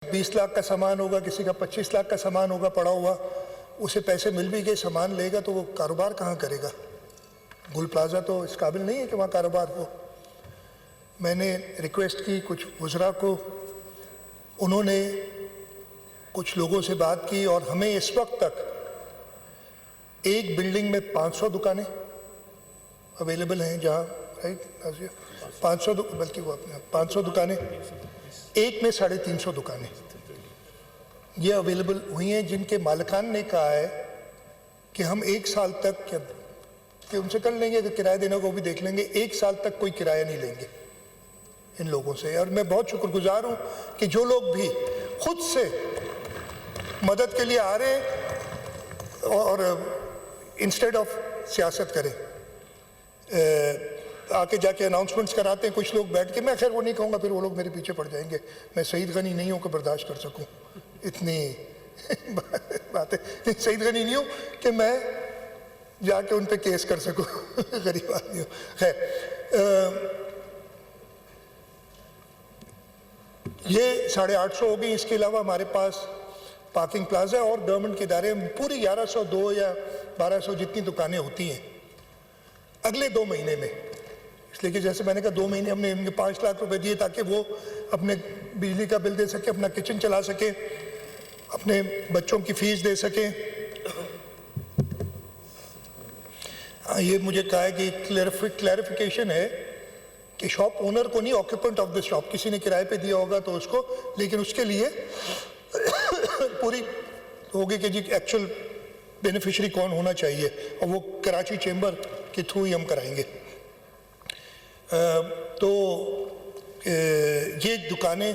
20 लाख का सामान होगा, किसी का 25 लाख का सामान होगा पड़ा हुआ, उसे पैसे मिल भी गए, सामान लेगा तो वो कारोबार कहाँ करेगा? गुल प्लाजा तो इस काबिल नहीं है कि वहाँ कारोबार हो। मैंने रिक्वेस्ट की कुछ वज़रा को, उन्होंने कुछ लोगों से बात की और हमें इस वक्त तक एक बिल्डिंग में 500 दुकानें अवेलेबल हैं, जहाँ राइट 500 बल्कि वो अपने 500 दुकानें, एक में 350 दुकानें ये अवेलेबल हुई हैं, जिनके मालिकान ने कहा है कि हम 1 साल तक कि उनसे कर लेंगे, कि किराया देने को भी देख लेंगे, 1 साल तक कोई किराया नहीं लेंगे इन लोगों से। और मैं बहुत शुक्रगुजार हूँ कि जो लोग भी खुद से मदद के लिए आ रहे हैं और इंस्टेड ऑफ सियासत करें, आके जाके अनाउंसमेंट्स कराते हैं कुछ लोग बैठ के। मैं खैर वो नहीं कहूँगा, फिर वो लोग मेरे पीछे पड़ जाएंगे। मैं सईद गनी नहीं हूँ कि बर्दाश्त कर सकूँ इतनी बातें। सईद गनी नहीं हूँ कि मैं जाके उन पे केस कर सकूँ गरीब आदमी हूँ। खैर ये 850 हो गई। इसके अलावा हमारे पास पार्किंग प्लाजा और गवर्नमेंट के इदारे पूरी 1102 या 1200 जितनी दुकानें होती हैं अगले 2 महीने में। इसलिए कि जैसे मैंने कहा 2 महीने हमने इनके 5 लाख रुपए दिए ताकि वो अपने बिजली का बिल दे सके, अपना किचन चला सके, अपने बच्चों की फीस दे सके। ये मुझे कहा है कि क्लैरिफिकेशन है कि शॉप ओनर को नहीं, ऑक्यूपेंट ऑफ द शॉप, किसी ने किराए पे दिया होगा तो उसको, लेकिन उसके लिए पूरी होगी कि जी एक्चुअल बेनिफिशियरी कौन होना चाहिए, और वो कराची चेंबर के थ्रू ही हम कराएंगे। तो ये दुकानें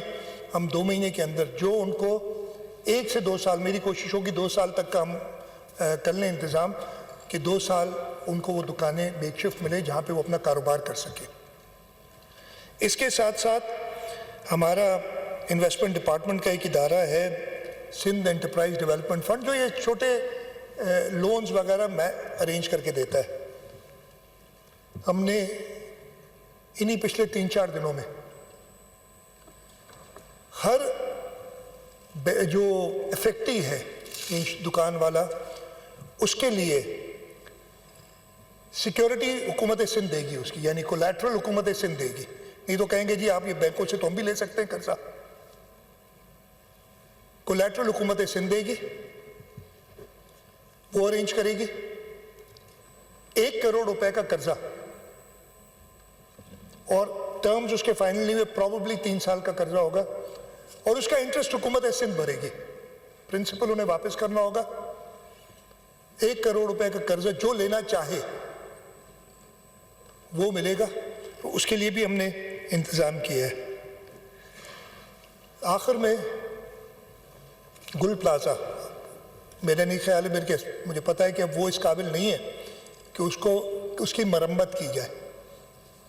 हम 2 महीने के अंदर, जो उनको 1 से 2 साल, मेरी कोशिश होगी 2 साल तक का हम कर लें इंतज़ाम, कि 2 साल उनको वो दुकानें बेकशिफ्ट मिले जहाँ पे वो अपना कारोबार कर सके। इसके साथ साथ हमारा इन्वेस्टमेंट डिपार्टमेंट का एक इदारा है, सिंध एंटरप्राइज डेवलपमेंट फंड, जो ये छोटे लोन्स वगैरह मैं अरेंज करके देता है। हमने इन्हीं पिछले 3-4 दिनों में हर जो इफेक्टिव है दुकान वाला, उसके लिए सिक्योरिटी हुकूमत सिंध देगी उसकी, यानी कोलैटरल हुकूमत सिंध देगी। नहीं तो कहेंगे जी आप ये बैंकों से तो हम भी ले सकते हैं कर्जा। कोलैटरल हुकूमत सिंध देगी, वो अरेंज करेगी। 1 करोड़ रुपए का कर्जा, और टर्म्स उसके फाइनली में प्रॉबेबली 3 साल का कर्जा होगा, और उसका इंटरेस्ट हुकूमत सिंध भरेगी। प्रिंसिपल उन्हें वापस करना होगा। 1 करोड़ रुपए का कर्जा जो लेना चाहे वो मिलेगा। तो उसके लिए भी हमने इंतजाम किया है। आखिर में गुल प्लाजा, मेरा नहीं ख्याल है, मुझे पता है कि अब वो इस काबिल नहीं है कि उसकी मरम्मत की जाए,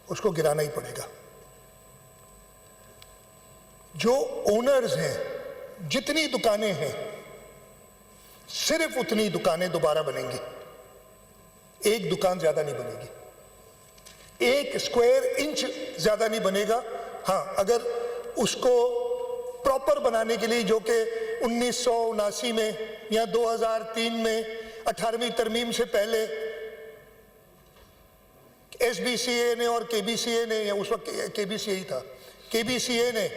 उसको गिराना ही पड़ेगा। जो ओनर्स हैं, जितनी दुकानें हैं, सिर्फ उतनी दुकानें दोबारा बनेंगी, एक दुकान ज्यादा नहीं बनेगी, 1 स्क्वायर इंच ज्यादा नहीं बनेगा। हाँ, अगर उसको प्रॉपर बनाने के लिए, जो कि 1979 में या 2003 में 18वीं तरमीम से पहले SBCA ने और KBCA ने, या उस वक्त KBCA ही था, KBCA ने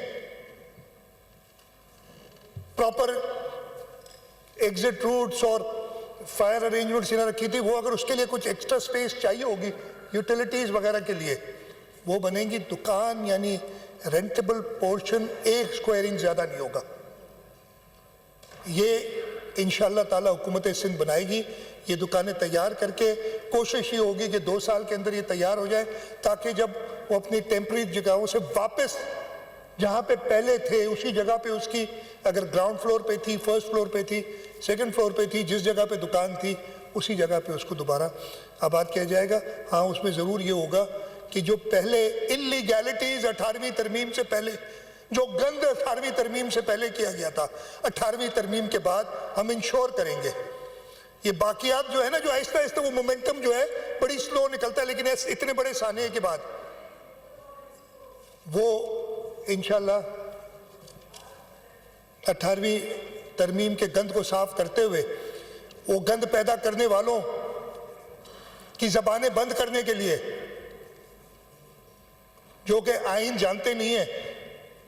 प्रॉपर एग्जिट रूट्स और फायर अरेंजमेंट्स इन्हें रखी थी। वो अगर उसके लिए कुछ एक्स्ट्रा स्पेस चाहिए होगी यूटिलिटीज वगैरह के लिए, वो बनेंगी। दुकान यानी रेंटेबल पोर्शन 1 स्क्वायर इंच ज्यादा नहीं होगा। ये इंशाअल्लाह ताला हुकूमत सिंध बनाएगी। ये दुकानें तैयार करके कोशिश ये होगी कि 2 साल के अंदर ये तैयार हो जाए, ताकि जब वो अपनी टेम्परेरी जगहों से वापस जहाँ पे पहले थे उसी जगह पे उसकी, अगर ग्राउंड फ्लोर पे थी, फर्स्ट फ्लोर पे थी, सेकंड फ्लोर पे थी, जिस जगह पे दुकान थी उसी जगह पे उसको दोबारा आबाद किया जाएगा। हाँ, उसमें ज़रूर ये होगा कि जो पहले इलीगैलिटीज़ 18वीं तरमीम से पहले, जो गंद 18वीं तरमीम से पहले किया गया था, 18वीं तरमीम के बाद हम इंश्योर करेंगे। ये बाकियात जो है ना, जो आहिस्ता आहिस्ता वो मोमेंटम जो है बड़ी स्लो निकलता है, लेकिन इतने बड़े सानिए के बाद वो इंशाल्लाह 18वीं तरमीम के गंद को साफ करते हुए वो गंद पैदा करने वालों की ज़बानें बंद करने के लिए, जो कि आइन जानते नहीं है,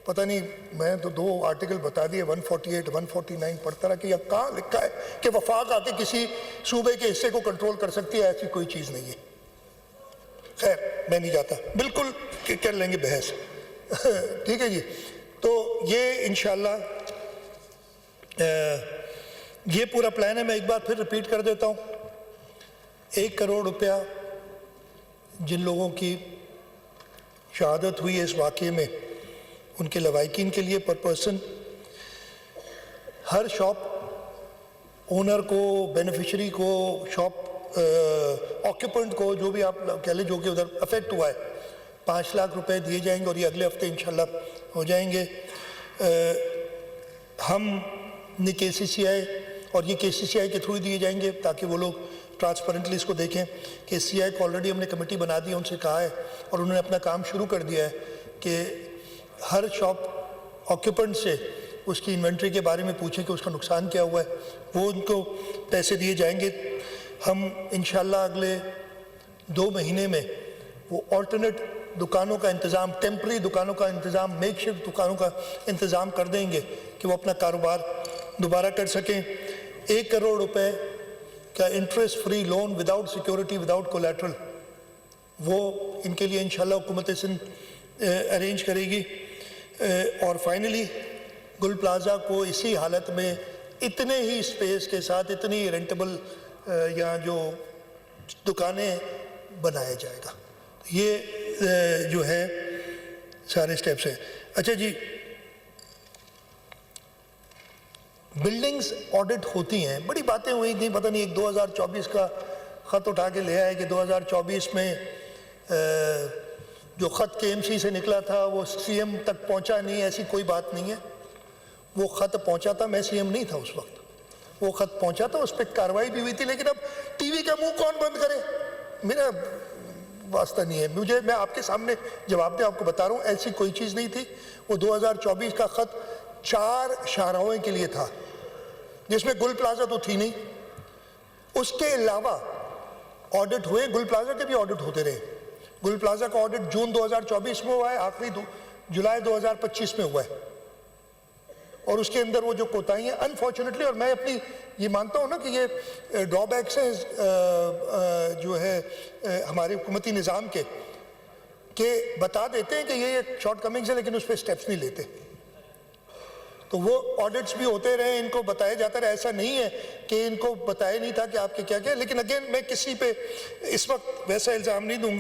पता नहीं, मैं तो 2 आर्टिकल बता दिए, 148 149 पढ़ता रहा कि यह कहाँ लिखा है कि वफाक आके किसी सूबे के हिस्से को कंट्रोल कर सकती है। ऐसी कोई चीज़ नहीं है। खैर, मैं नहीं जाता, बिल्कुल कर लेंगे बहस। ठीक है जी। तो ये इंशाल्लाह ये पूरा प्लान है। मैं एक बार फिर रिपीट कर देता हूँ। 1 करोड़ रुपया जिन लोगों की शहादत हुई है इस वाक़ये में, उनके लवाकिन के लिए पर पर्सन, हर शॉप ओनर को, बेनिफिशरी को, शॉप ऑक्यूपेंट को, जो भी आप कह लें, जो कि उधर अफेक्ट हुआ है, 5 लाख रुपए दिए जाएंगे और ये अगले हफ्ते इंशाल्लाह हो जाएंगे। हमने KCCI और ये KCCI के थ्रू दिए जाएंगे ताकि वो लोग ट्रांसपेरेंटली इसको देखें। KCCI को ऑलरेडी हमने कमेटी बना दी है, उनसे कहा है और उन्होंने अपना काम शुरू कर दिया है कि हर शॉप ऑक्यूपेंट से उसकी इन्वेंट्री के बारे में पूछें कि उसका नुकसान क्या हुआ है, वो उनको पैसे दिए जाएंगे। हम इंशाल्लाह अगले 2 महीने में वो ऑल्टरनेट दुकानों का इंतज़ाम, टेम्पररी दुकानों का इंतज़ाम, मेकशिफ्ट दुकानों का इंतज़ाम कर देंगे कि वो अपना कारोबार दोबारा कर सकें। 1 करोड़ रुपए का interest free loan without security, without collateral, वो इनके लिए इंशाल्लाह हुकूमत सिंध अरेंज करेगी। और फाइनली गुल प्लाजा को इसी हालत में, इतने ही स्पेस के साथ, इतनी रेंटेबल या जो दुकानें बनाया जाएगा। ये जो है सारे स्टेप्स हैं। अच्छा जी, बिल्डिंग्स ऑडिट होती हैं, बड़ी बातें हुई थी, पता नहीं एक 2024 का ख़त उठा के ले आए कि 2024 में जो ख़त KMC से निकला था वो CM तक पहुंचा नहीं। ऐसी कोई बात नहीं है। वो ख़त पहुंचा था, मैं CM नहीं था उस वक्त, वो ख़त पहुंचा था, उस पर कार्रवाई भी हुई थी। लेकिन अब टीवी का मुंह कौन बंद करे, मेरा वास्ता नहीं है। मैं आपके सामने जवाब दे आपको बता रहा हूँ, ऐसी कोई चीज़ नहीं थी। वो 2024 का ख़त 4 शाहराहों के लिए था, जिसमें गुल प्लाजा तो थी नहीं। उसके अलावा ऑडिट हुए, गुल प्लाजा के भी ऑडिट होते रहे। गुल प्लाजा का ऑडिट जून 2024 में हुआ है, आखिरी जुलाई 2025 में हुआ है। और उसके अंदर वो जो कोताहियाँ अनफॉर्चुनेटली, और मैं अपनी ये मानता हूँ ना कि ये ड्रॉबैक्स हैं जो है हमारे हुकूमती निज़ाम के बता देते हैं कि ये शॉर्ट कमिंग्स है, लेकिन उस पर स्टेप्स नहीं लेते। तो वो ऑडिट्स भी होते रहे, इनको बताया जाता रहा। ऐसा नहीं है कि इनको बताया नहीं था कि आपके क्या क्या। लेकिन अगेन, मैं किसी पे इस वक्त वैसा इल्ज़ाम नहीं दूंगा।